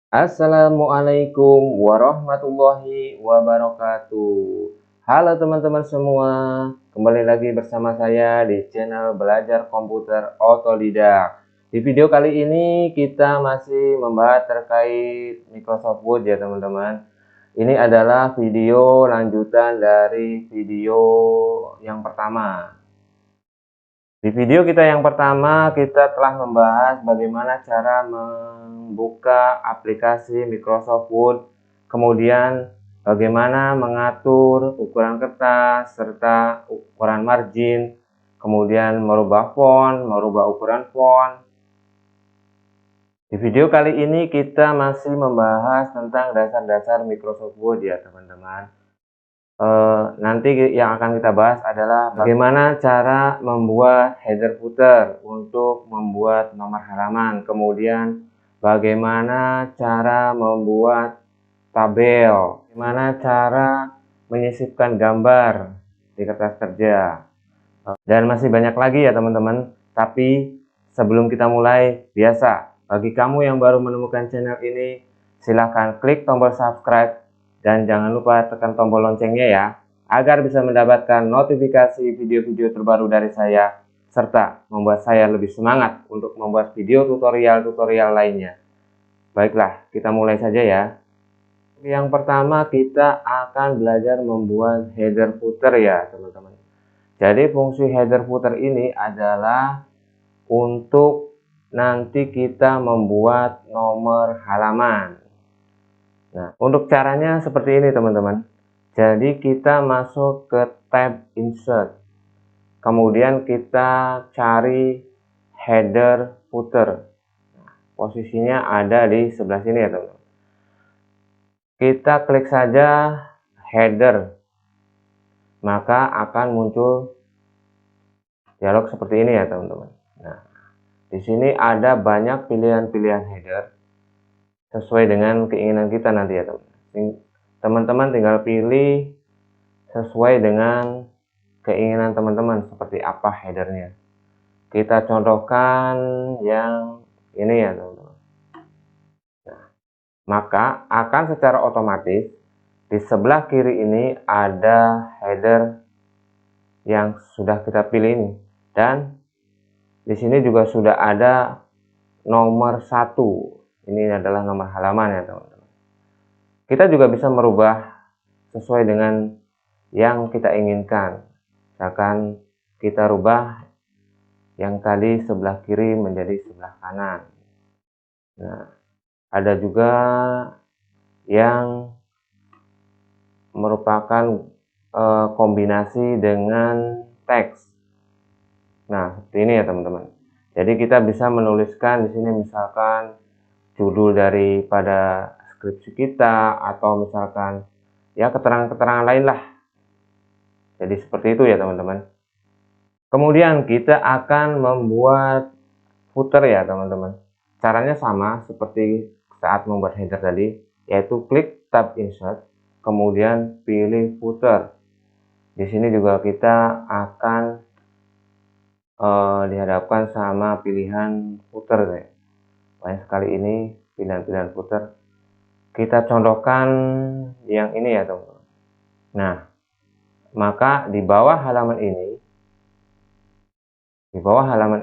Assalamualaikum warahmatullahi wabarakatuh. Halo teman-teman semua, kembali lagi bersama saya di channel Belajar Komputer Otodidak. Di video kali ini kita masih membahas terkait Microsoft Word ya teman-teman. Ini adalah video lanjutan dari video yang pertama. Di video kita yang pertama, kita telah membahas bagaimana cara membuka aplikasi Microsoft Word, kemudian bagaimana mengatur ukuran kertas, serta ukuran margin, kemudian merubah font, merubah ukuran font. Di video kali ini kita masih membahas tentang dasar-dasar Microsoft Word ya teman-teman. Nanti yang akan kita bahas adalah bagaimana cara membuat header footer untuk membuat nomor halaman, kemudian bagaimana cara membuat tabel, bagaimana cara menyisipkan gambar di kertas kerja, dan masih banyak lagi ya teman-teman. Tapi sebelum kita mulai, biasa bagi kamu yang baru menemukan channel ini, silahkan klik tombol subscribe dan jangan lupa tekan tombol loncengnya ya, agar bisa mendapatkan notifikasi video-video terbaru dari saya, serta membuat saya lebih semangat untuk membuat video tutorial-tutorial lainnya. Baiklah, kita mulai saja ya. Yang pertama kita akan belajar membuat header footer ya teman-teman. Jadi fungsi header footer ini adalah untuk nanti kita membuat nomor halaman. Nah, untuk caranya seperti ini teman-teman. Jadi kita masuk ke tab insert. Kemudian kita cari header footer. Posisinya ada di sebelah sini ya teman-teman. Kita klik saja header. Maka akan muncul dialog seperti ini ya teman-teman. Nah, di sini ada banyak pilihan-pilihan header sesuai dengan keinginan kita nanti ya teman-teman. Teman-teman tinggal pilih sesuai dengan keinginan teman-teman seperti apa headernya. Kita contohkan yang ini ya teman-teman. Nah, maka akan secara otomatis di sebelah kiri ini ada header yang sudah kita pilih ini, dan di sini juga sudah ada nomor 1. Ini adalah nomor halaman ya teman-teman. Kita juga bisa merubah sesuai dengan yang kita inginkan. Misalkan kita rubah yang tadi sebelah kiri menjadi sebelah kanan. Nah, ada juga yang merupakan kombinasi dengan teks. Nah, seperti ini ya teman-teman. Jadi kita bisa menuliskan di sini misalkan judul daripada skripsi kita, atau misalkan ya keterangan-keterangan lain lah. Jadi seperti itu ya teman-teman. Kemudian kita akan membuat footer ya teman-teman. Caranya sama seperti saat membuat header tadi, yaitu klik tab insert, kemudian pilih footer. Di sini juga kita akan dihadapkan sama pilihan footer ya. Banyak sekali ini pilihan-pilihan footer. Kita contohkan yang ini ya teman-teman. Nah, maka di bawah halaman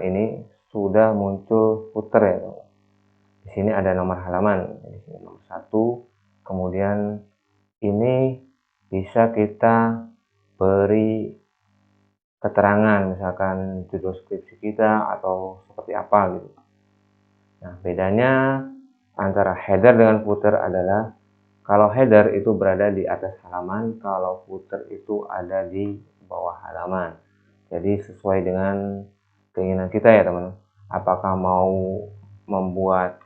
ini sudah muncul footer ya teman-teman. Di sini ada nomor halaman, di sini nomor 1. Kemudian ini bisa kita beri keterangan, misalkan judul skripsi kita atau seperti apa gitu. Nah, bedanya antara header dengan footer adalah kalau header itu berada di atas halaman, kalau footer itu ada di bawah halaman. Jadi sesuai dengan keinginan kita ya teman. Apakah mau membuat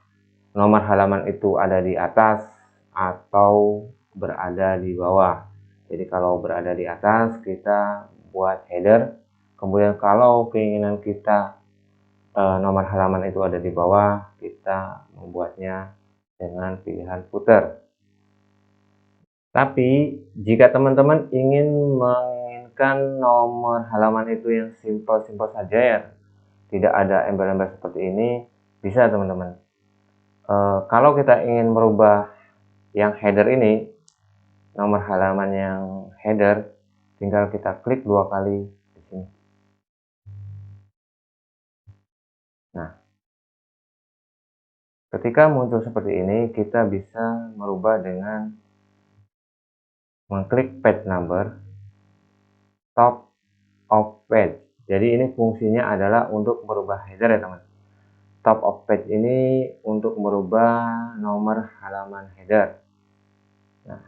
nomor halaman itu ada di atas atau berada di bawah. Jadi kalau berada di atas kita buat header, kemudian kalau keinginan kita nomor halaman itu ada di bawah, kita membuatnya dengan pilihan footer. Tapi jika teman-teman ingin menginginkan nomor halaman itu yang simple-simple saja ya, tidak ada embel-embel seperti ini, bisa teman-teman. Kalau kita ingin merubah yang header ini, nomor halaman yang header, tinggal kita klik 2 kali di sini. Nah, ketika muncul seperti ini, kita bisa merubah dengan mengklik page number, top of page. Jadi ini fungsinya adalah untuk merubah header ya teman. Top of page ini untuk merubah nomor halaman header. Nah,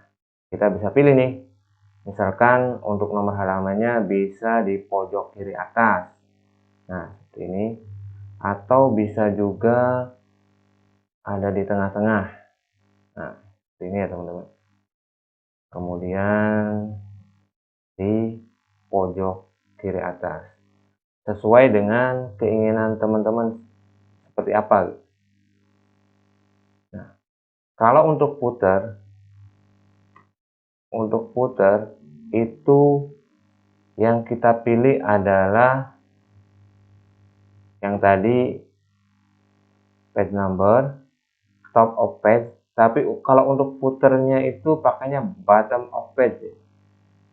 kita bisa pilih nih. Misalkan untuk nomor halamannya bisa di pojok kiri atas. Nah, seperti ini. Atau bisa juga ada di tengah-tengah. Nah, seperti ini ya teman-teman. Kemudian di pojok kiri atas. Sesuai dengan keinginan teman-teman seperti apa. Nah, kalau untuk footer itu yang kita pilih adalah yang tadi page number, top of page. Tapi kalau untuk footernya itu pakainya bottom of page.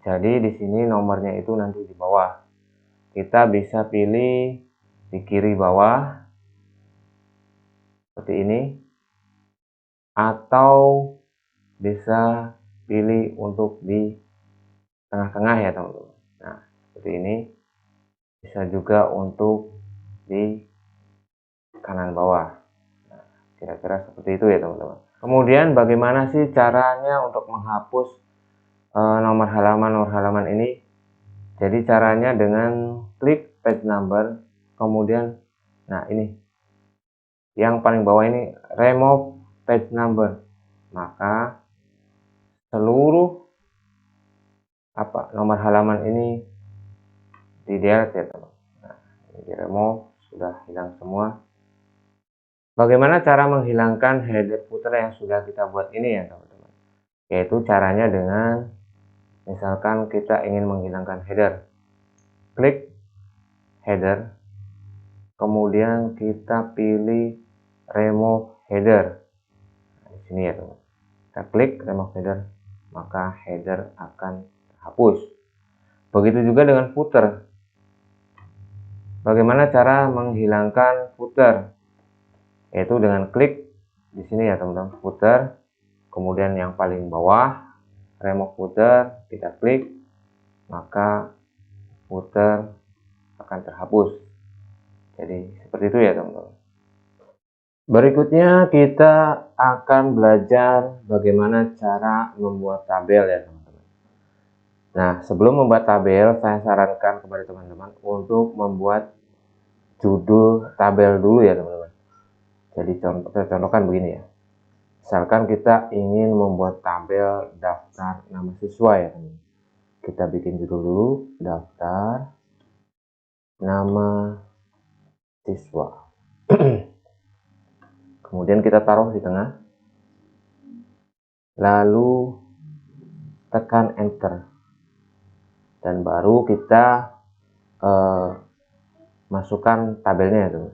Jadi di sini nomornya itu nanti di bawah. Kita bisa pilih di kiri bawah seperti ini, atau bisa pilih untuk di tengah-tengah ya teman-teman. Nah, seperti ini. Bisa juga untuk di kanan bawah. Nah, kira-kira seperti itu ya teman-teman. Kemudian bagaimana sih caranya untuk menghapus nomor halaman ini? Jadi caranya dengan klik page number, kemudian nah ini yang paling bawah ini remove page number. Maka seluruh nomor halaman ini di delete ya teman. Nah, ini di remove, sudah hilang semua. Bagaimana cara menghilangkan header footer yang sudah kita buat ini ya teman-teman? Yaitu caranya dengan misalkan kita ingin menghilangkan header, klik header, kemudian kita pilih remove header. Nah, di sini ya teman. Kita klik remove header, maka header akan terhapus. Begitu juga dengan footer. Bagaimana cara menghilangkan footer? Yaitu dengan klik di sini ya teman-teman, footer, kemudian yang paling bawah remove footer, kita klik, maka footer akan terhapus. Jadi seperti itu ya teman-teman. Berikutnya kita akan belajar bagaimana cara membuat tabel ya teman-teman. Nah, sebelum membuat tabel, saya sarankan kepada teman-teman untuk membuat judul tabel dulu ya teman-teman. Jadi contohkan begini ya. Misalkan kita ingin membuat tabel daftar nama siswa ya teman-teman. Kita bikin judul dulu, daftar nama siswa. Kemudian kita taruh di tengah. Lalu tekan enter. Dan baru kita masukkan tabelnya itu.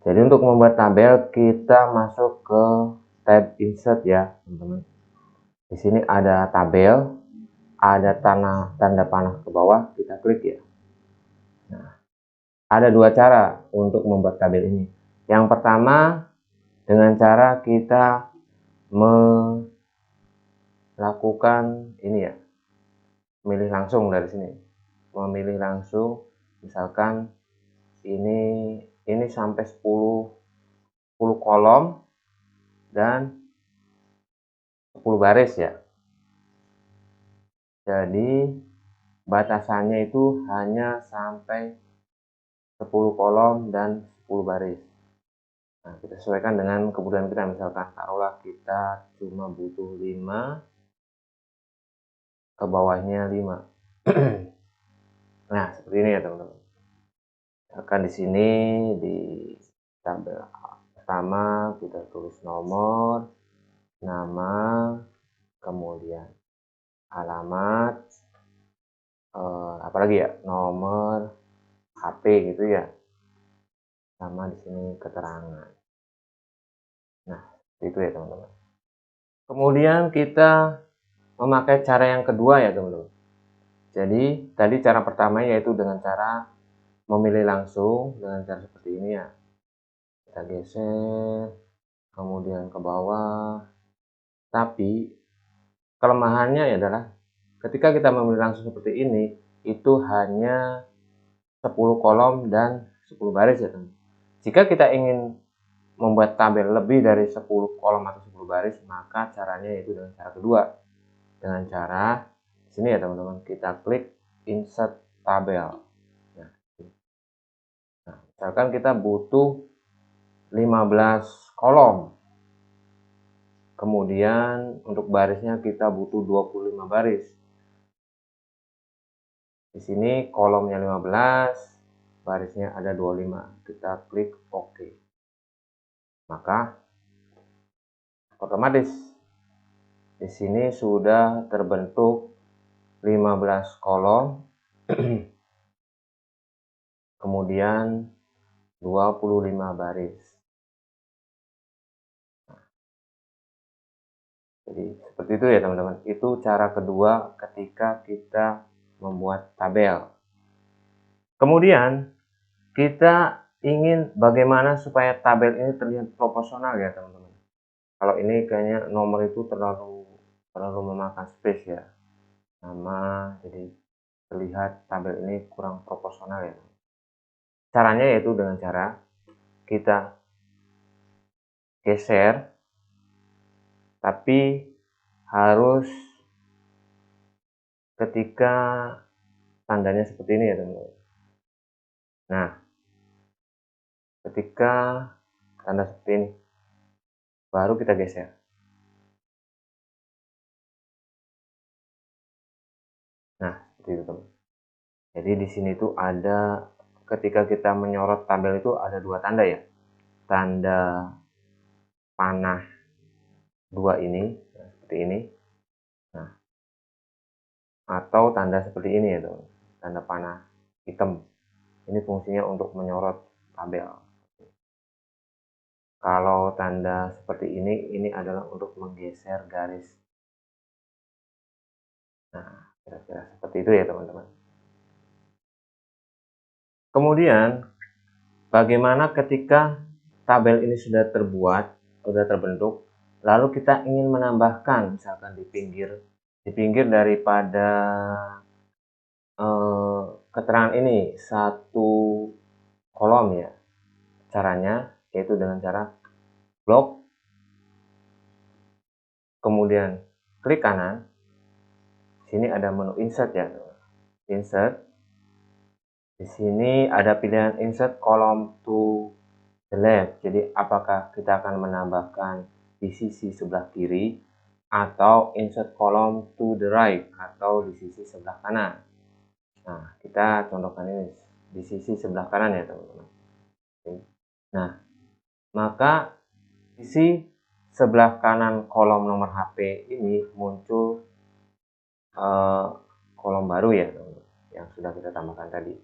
Jadi untuk membuat tabel kita masuk ke tab insert ya teman-teman. Di sini ada tabel, ada tanda panah ke bawah, kita klik ya. Nah, ada dua cara untuk membuat tabel ini. Yang pertama dengan cara kita melakukan ini ya, memilih langsung dari sini. Memilih langsung, misalkan ini sampai 10 kolom dan 10 baris ya. Jadi batasannya itu hanya sampai 10 kolom dan 10 baris. Nah, kita sesuaikan dengan kebutuhan kita. Misalkan taruhlah kita cuma butuh 5, ke bawahnya 5. Nah, seperti ini ya teman-teman. Misalkan di sini di tabel pertama kita tulis nomor, nama, kemudian alamat, apalagi ya, nomor HP gitu ya, sama di sini keterangan. Nah, Itu ya teman-teman. Kemudian kita memakai cara yang kedua ya teman-teman. Jadi tadi cara pertama yaitu dengan cara memilih langsung dengan cara seperti ini ya. Kita geser, kemudian ke bawah. Tapi kelemahannya adalah ketika kita memilih langsung seperti ini, itu hanya 10 kolom dan 10 baris ya teman. Jika kita ingin membuat tabel lebih dari 10 kolom atau 10 baris, maka caranya yaitu dengan cara kedua. Dengan cara sini ya teman-teman, kita klik insert tabel. Nah, misalkan kita butuh 15 kolom. Kemudian untuk barisnya kita butuh 25 baris. Di sini kolomnya 15, barisnya ada 25. Kita klik OK. Maka otomatis di sini sudah terbentuk 15 kolom. Kemudian 25 baris. Jadi seperti itu ya teman-teman. Itu cara kedua ketika kita membuat tabel. Kemudian kita ingin bagaimana supaya tabel ini terlihat proporsional ya teman-teman. Kalau ini kayaknya nomor itu terlalu memakan space ya. Nama jadi terlihat tabel ini kurang proporsional ya. Caranya yaitu dengan cara kita geser, tapi harus ketika tandanya seperti ini ya teman-teman. Nah, ketika tanda seperti ini, baru kita geser. Nah, seperti itu teman. Jadi di sini tuh ada, ketika kita menyorot tabel itu ada dua tanda ya. Tanda panah dua ini, seperti ini. Nah, atau tanda seperti ini ya teman. Tanda panah hitam. Ini fungsinya untuk menyorot tabel. Kalau tanda seperti ini adalah untuk menggeser garis. Nah, kira-kira seperti itu ya teman-teman. Kemudian, bagaimana ketika tabel ini sudah terbuat, sudah terbentuk, lalu kita ingin menambahkan, misalkan di pinggir daripada keterangan ini satu kolom ya. Caranya yaitu dengan cara blok, kemudian klik kanan. Sini ada menu insert ya, insert. Di sini ada pilihan insert column to the left. Jadi apakah kita akan menambahkan di sisi sebelah kiri atau insert column to the right atau di sisi sebelah kanan. Nah, kita contohkan ini di sisi sebelah kanan ya teman-teman. Nah, maka sisi sebelah kanan kolom nomor HP ini muncul kolom baru ya teman-teman, yang sudah kita tambahkan tadi.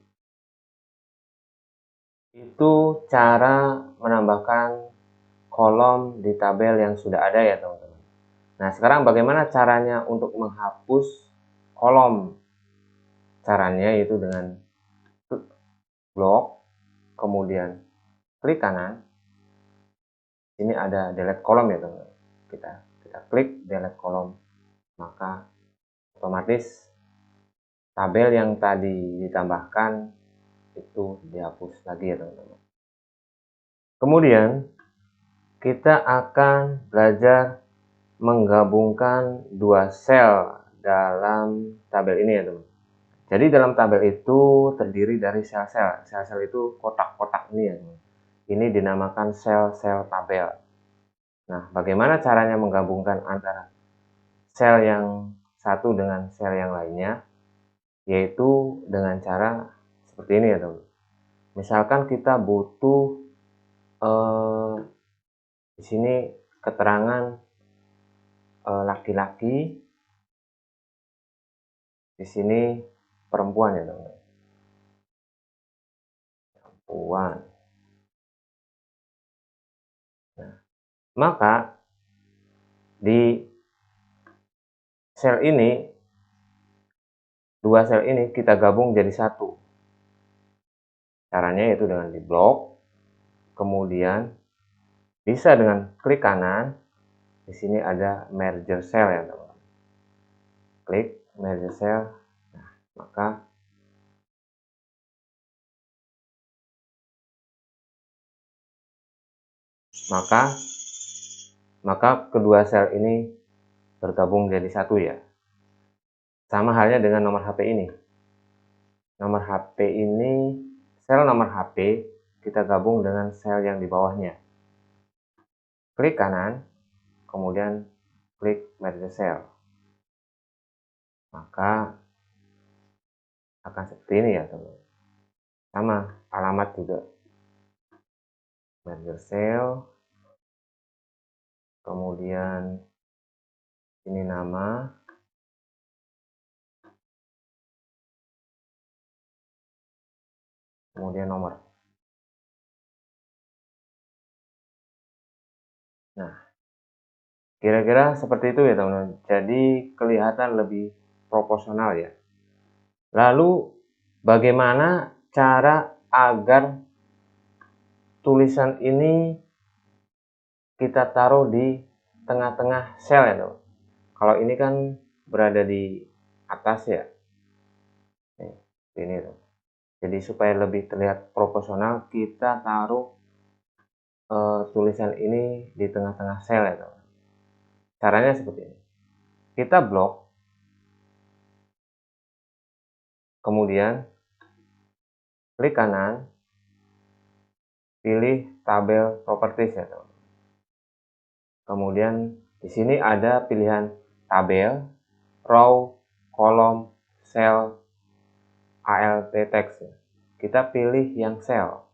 Itu cara menambahkan kolom di tabel yang sudah ada ya teman-teman. Nah, sekarang bagaimana caranya untuk menghapus kolom? Caranya yaitu dengan blok, kemudian klik kanan. Ini ada delete kolom ya teman-teman. Kita klik delete kolom, maka otomatis tabel yang tadi ditambahkan itu dihapus lagi ya teman-teman. Kemudian kita akan belajar menggabungkan dua sel dalam tabel ini ya teman. Jadi dalam tabel itu terdiri dari sel-sel. Sel-sel itu kotak-kotak ini ya teman. Ini dinamakan sel-sel tabel. Nah, bagaimana caranya menggabungkan antara sel yang satu dengan sel yang lainnya? Yaitu dengan cara seperti ini ya teman. Misalkan kita butuh di sini keterangan laki-laki, di sini perempuan ya teman. Perempuan. Nah, maka Di sel ini, dua sel ini kita gabung jadi satu. Caranya yaitu dengan di blok, kemudian bisa dengan klik kanan. Di sini ada merger cell ya teman-teman. Klik merger cell. Nah, maka kedua sel ini bergabung jadi satu ya. Sama halnya dengan nomor HP ini. Nomor HP ini, sel nomor HP kita gabung dengan sel yang di bawahnya. Klik kanan, kemudian klik merge cell. Maka akan seperti ini ya teman-teman. Sama alamat juga. Merge cell, kemudian ini nama, kemudian nomor. Nah, kira-kira seperti itu ya teman-teman. Jadi kelihatan lebih proporsional ya. Lalu bagaimana cara agar tulisan ini kita taruh di tengah-tengah sel ya teman. Kalau ini kan berada di atas ya. Nih, ini tuh. Jadi supaya lebih terlihat proporsional, kita taruh tulisan ini di tengah-tengah sel ya teman. Caranya seperti ini. Kita blok, kemudian klik kanan, pilih tabel properties ya teman. Kemudian di sini ada pilihan tabel, row, kolom, cell, alt text ya. Kita pilih yang cell.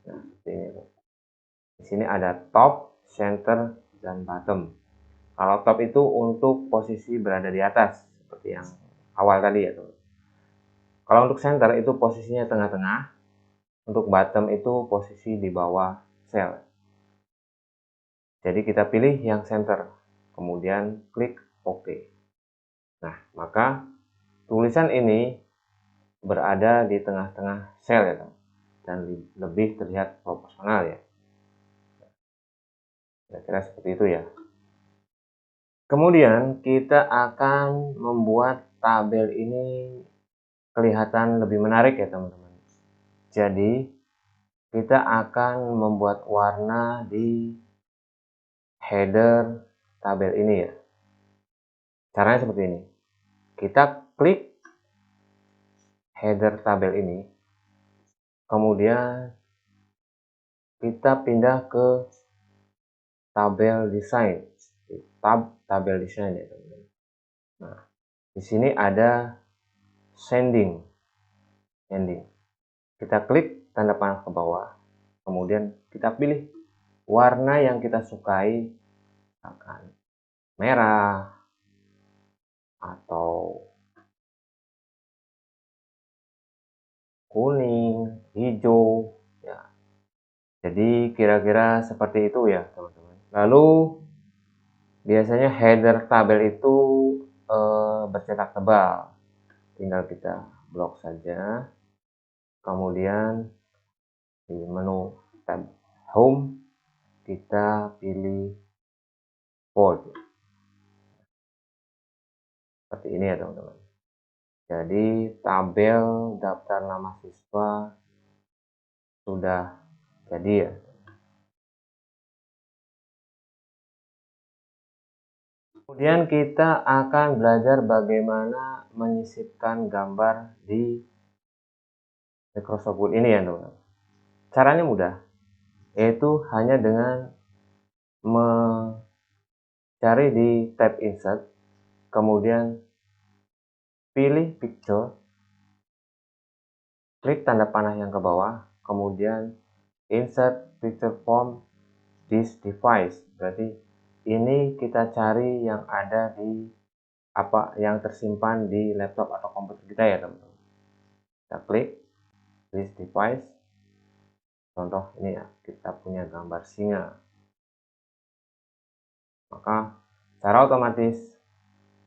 Nah, ini. Di sini ada top, center, dan bottom. Kalau top itu untuk posisi berada di atas seperti yang awal tadi ya teman. Kalau untuk center itu posisinya tengah-tengah. Untuk bottom itu posisi di bawah cell. Jadi kita pilih yang center, kemudian klik OK. Nah, maka tulisan ini berada di tengah-tengah sel ya, dan lebih terlihat proporsional ya. Kira-kira seperti itu ya. Kemudian kita akan membuat tabel ini kelihatan lebih menarik ya teman-teman. Jadi kita akan membuat warna di header tabel ini ya. Caranya seperti ini. Kita klik header tabel ini, kemudian kita pindah ke tabel desain, tabel desain ya teman-teman. Nah, di sini ada sending. Kita klik tanda panah ke bawah, kemudian kita pilih warna yang kita sukai, akan merah atau kuning, hijau ya. Jadi kira-kira seperti itu ya teman-teman. Lalu biasanya header tabel itu bercetak tebal. Tinggal kita blok saja. Kemudian di menu tab home kita pilih bold. Seperti ini ya teman-teman. Jadi tabel daftar nama siswa sudah jadi ya. Kemudian kita akan belajar bagaimana menyisipkan gambar di Microsoft Word ini ya teman-teman. Caranya mudah, yaitu hanya dengan mencari di tab insert, kemudian pilih picture, klik tanda panah yang ke bawah, kemudian insert picture from this device. Berarti ini kita cari yang ada di yang tersimpan di laptop atau komputer kita ya teman-teman. Kita klik this device. Contoh ini ya, kita punya gambar singa. Maka secara otomatis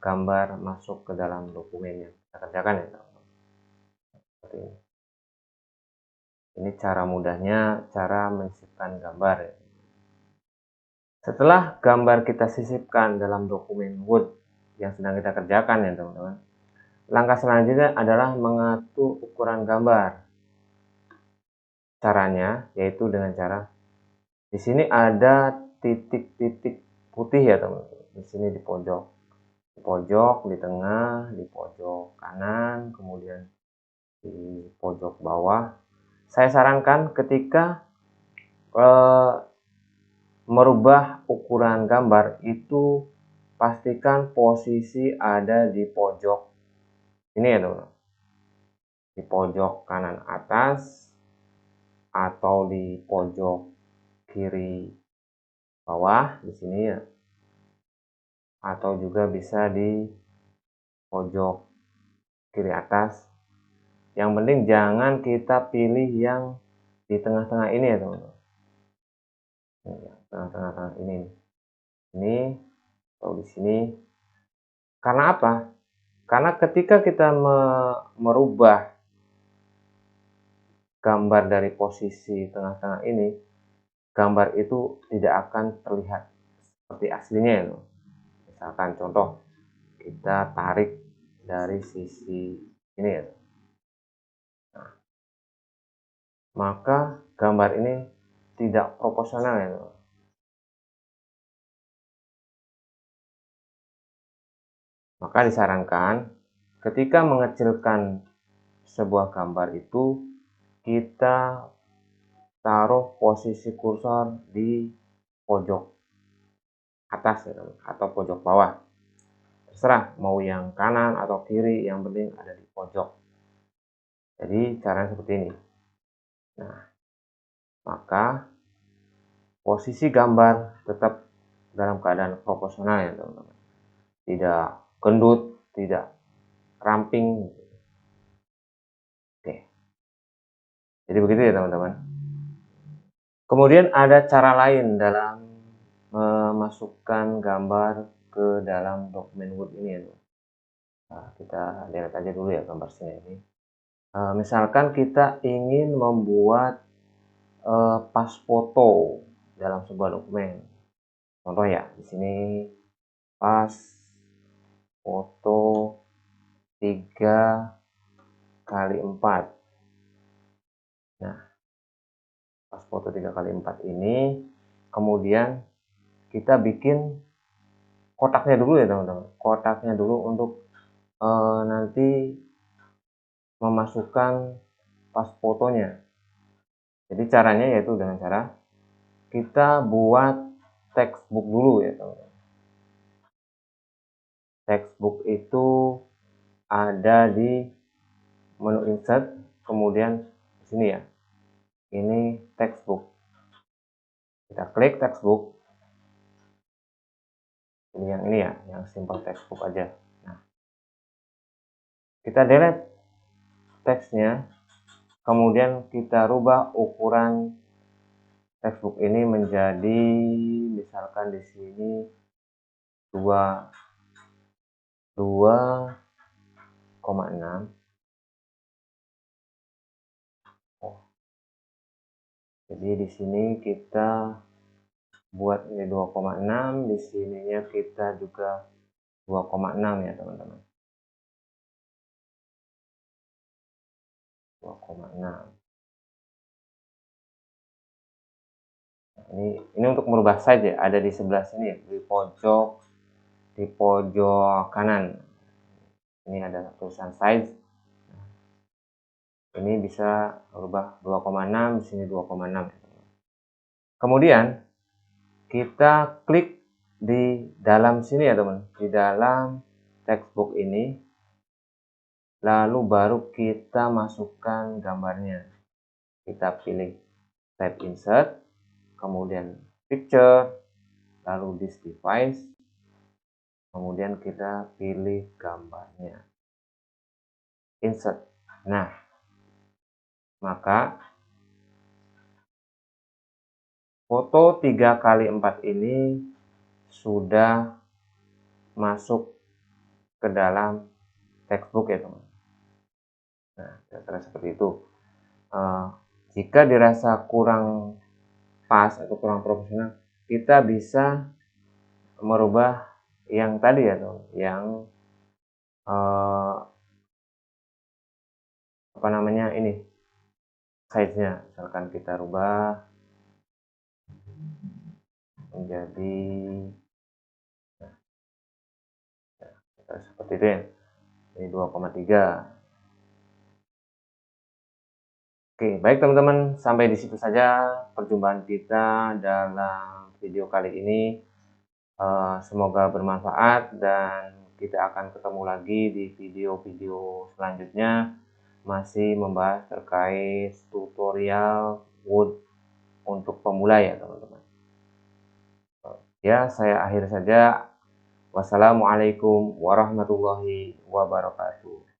gambar masuk ke dalam dokumen yang kita kerjakan ya teman-teman. Seperti ini. Ini cara mudahnya cara mensisipkan gambar ya. Setelah gambar kita sisipkan dalam dokumen Word yang sedang kita kerjakan ya teman-teman, langkah selanjutnya adalah mengatur ukuran gambar. Caranya yaitu dengan cara di sini ada titik-titik putih ya teman-teman. Di sini di pojok, di tengah, di pojok kanan, kemudian di pojok bawah. Saya sarankan ketika merubah ukuran gambar itu pastikan posisi ada di pojok ini ya teman-teman, di pojok kanan atas atau di pojok kiri bawah di sini ya, atau juga bisa di pojok kiri atas. Yang penting jangan kita pilih yang di tengah-tengah ini ya teman-teman. Tengah-tengah ini atau di sini. Karena apa? Karena ketika kita merubah gambar dari posisi tengah-tengah ini, gambar itu tidak akan terlihat seperti aslinya ya. Misalkan contoh, kita tarik dari sisi ini ya. Nah, maka gambar ini tidak proporsional ya. Maka disarankan ketika mengecilkan sebuah gambar itu kita taruh posisi kursor di pojok atas ya, atau pojok bawah. Terserah mau yang kanan atau kiri, yang penting ada di pojok. Jadi caranya seperti ini. Nah, maka posisi gambar tetap dalam keadaan proporsional ya teman-teman. Tidak gendut, tidak ramping. Oke. Jadi begitu ya teman-teman. Kemudian ada cara lain dalam memasukkan gambar ke dalam dokumen Word ini ya. Nah, kita lihat aja dulu ya gambar sini ini. Misalkan kita ingin membuat pas foto dalam sebuah dokumen. Contoh ya, di sini pas foto 3x4. Nah, pas foto 3x4 ini kemudian kita bikin kotaknya dulu ya teman-teman. Kotaknya dulu untuk nanti memasukkan pas fotonya. Jadi caranya yaitu dengan cara kita buat textbook dulu ya teman-teman. Textbook itu ada di menu insert, kemudian di sini ya. Ini textbook. Kita klik textbook. Ini yang ini ya, yang simple textbook aja. Nah, kita delete teksnya, kemudian kita rubah ukuran textbook ini menjadi misalkan di sini 2,6. Jadi di sini kita buat ini 2,6, di sininya kita juga 2,6 ya teman-teman. 2,6. Nah, ini untuk merubah size ya, ada di sebelah sini ya, di pojok kanan. Ini ada tulisan size. Ini bisa berubah 2,6, di sini 2,6. Kemudian kita klik di dalam sini ya teman, di dalam textbook ini, lalu baru kita masukkan gambarnya. Kita pilih tab insert, kemudian picture, lalu this device, kemudian kita pilih gambarnya, insert. Nah, maka foto 3x4 ini sudah masuk ke dalam textbook ya teman. Nah, kira-kira seperti itu. Jika dirasa kurang pas atau kurang profesional, kita bisa merubah yang tadi ya teman, yang apa namanya ini, size-nya. Misalkan kita rubah menjadi seperti itu ya, ini 2,3. Oke, baik teman-teman, sampai di situ saja perjumpaan kita dalam video kali ini. Semoga bermanfaat dan kita akan ketemu lagi di video-video selanjutnya, masih membahas terkait tutorial Word untuk pemula ya teman-teman. Ya, saya akhir saja. Wassalamualaikum warahmatullahi wabarakatuh.